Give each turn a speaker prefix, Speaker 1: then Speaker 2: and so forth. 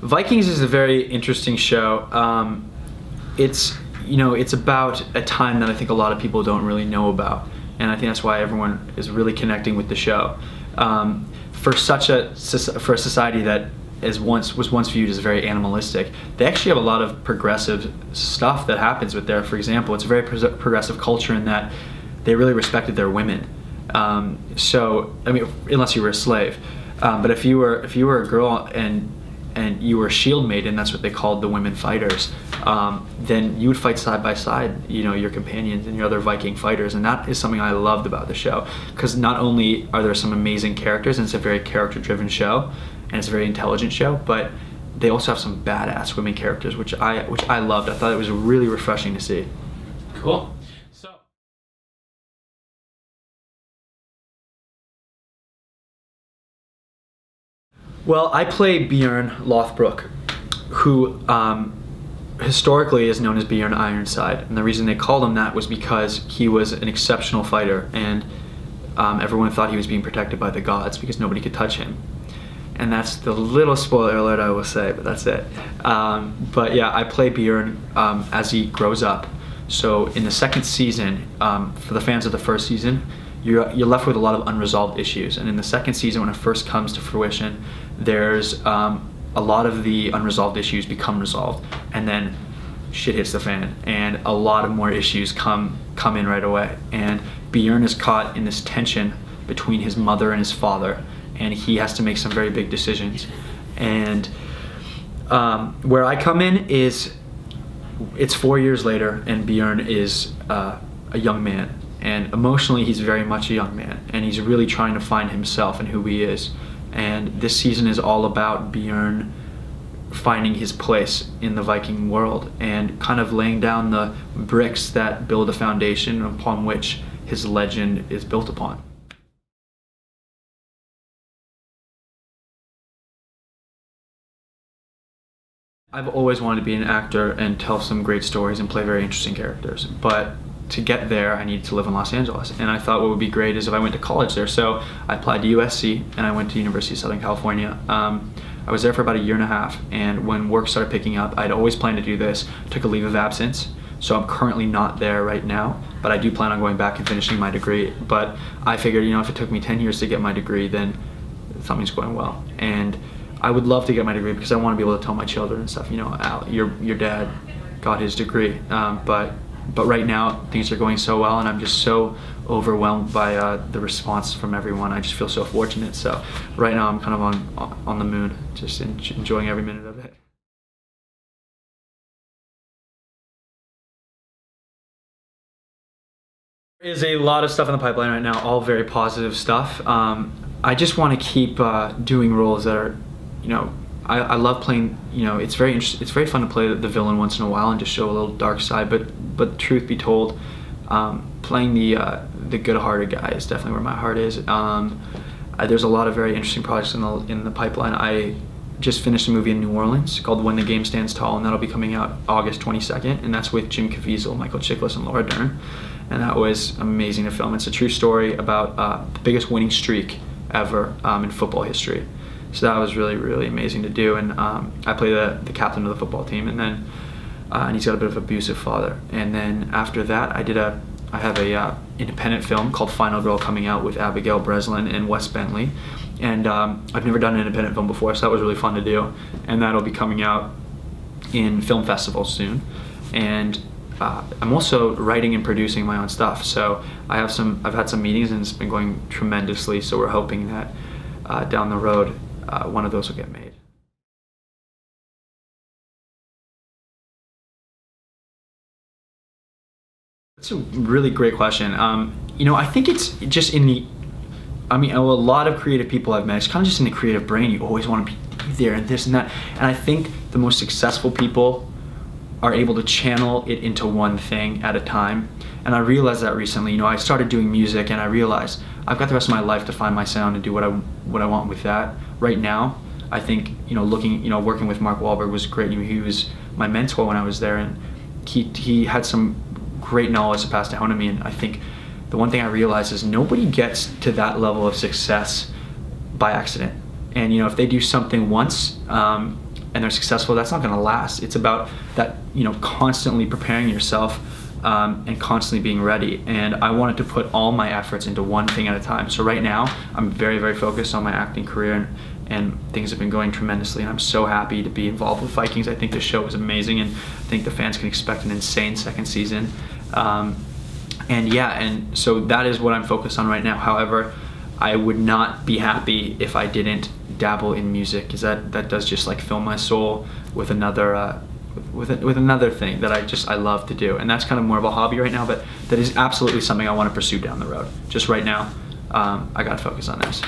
Speaker 1: Vikings is a very interesting show. It's about a time that I think a lot of people don't really know about, and I think that's why everyone is really connecting with the show. For a society that was once viewed as very animalistic, they actually have a lot of progressive stuff that happens with there. For example, it's a very progressive culture in that they really respected their women. So I mean, unless you were a slave, but if you were a girl and you were a shield maiden, that's what they called the women fighters, then you would fight side by side, your companions and your other Viking fighters. And that is something I loved about the show, because not only are there some amazing characters, and it's a very character-driven show, and it's a very intelligent show, but they also have some badass women characters, which I loved. I thought it was really refreshing to see.
Speaker 2: Cool.
Speaker 1: Well, I play Bjorn Lothbrok, who historically is known as Bjorn Ironside, and the reason they called him that was because he was an exceptional fighter, and everyone thought he was being protected by the gods because nobody could touch him. And that's the little spoiler alert I will say, but that's it. But yeah, I play Bjorn as he grows up. So in the second season, for the fans of the first season, you're left with a lot of unresolved issues. And in the second season, when it first comes to fruition, there's a lot of the unresolved issues become resolved, and then shit hits the fan, and a lot of more issues come in right away. And Bjorn is caught in this tension between his mother and his father, and he has to make some very big decisions. And where I come in is, it's 4 years later, and Bjorn is a young man, and emotionally he's very much a young man, and he's really trying to find himself and who he is. And this season is all about Bjorn finding his place in the Viking world and kind of laying down the bricks that build a foundation upon which his legend is built upon. I've always wanted to be an actor and tell some great stories and play very interesting characters, but to get there I needed to live in Los Angeles, and I thought what would be great is if I went to college there. So I applied to USC, and I went to University of Southern California. I was there for about a year and a half, and when work started picking up, I'd always planned to do this. Took a leave of absence, so I'm currently not there right now, but I do plan on going back and finishing my degree. But I figured, if it took me 10 years to get my degree, then something's going well. And I would love to get my degree because I want to be able to tell my children and stuff, Al, your dad got his degree. But right now things are going so well, and I'm just so overwhelmed by the response from everyone. I just feel so fortunate. So right now I'm kind of on the moon, just enjoying every minute of it. There is a lot of stuff in the pipeline right now, all very positive stuff. I just want to keep doing roles that are, I love playing, it's very fun to play the villain once in a while and just show a little dark side, but truth be told, playing the good-hearted guy is definitely where my heart is. There's a lot of very interesting projects in the pipeline. I just finished a movie in New Orleans called When the Game Stands Tall, and that'll be coming out August 22nd, and that's with Jim Caviezel, Michael Chiklis, and Laura Dern, and that was amazing to film. It's a true story about the biggest winning streak ever in football history. So that was really, really amazing to do, and I play the captain of the football team, and then and he's got a bit of an abusive father. And then after that, I have a independent film called Final Girl coming out with Abigail Breslin and Wes Bentley, and I've never done an independent film before, so that was really fun to do, and that'll be coming out in film festivals soon. And I'm also writing and producing my own stuff, so I've had some meetings, and it's been going tremendously. So we're hoping that down the road, one of those will get made. That's a really great question. I think it's just a lot of creative people I've met, it's kind of just in the creative brain. You always want to be there and this and that. And I think the most successful people are able to channel it into one thing at a time. And I realized that recently. I started doing music, and I realized I've got the rest of my life to find my sound and do what I want with that. Right now, I think, working with Mark Wahlberg was great. He was my mentor when I was there, and he had some great knowledge to pass down to me. And I think the one thing I realized is nobody gets to that level of success by accident. And if they do something once, and they're successful, that's not going to last. It's about that, constantly preparing yourself and constantly being ready. And I wanted to put all my efforts into one thing at a time. So right now, I'm very, very focused on my acting career, and things have been going tremendously, and I'm so happy to be involved with Vikings. I think the show is amazing, and I think the fans can expect an insane second season. And so that is what I'm focused on right now. However, I would not be happy if I didn't dabble in music, because that does just like fill my soul with another with another thing that I love to do. And that's kind of more of a hobby right now, but that is absolutely something I want to pursue down the road. Just right now, I gotta focus on this.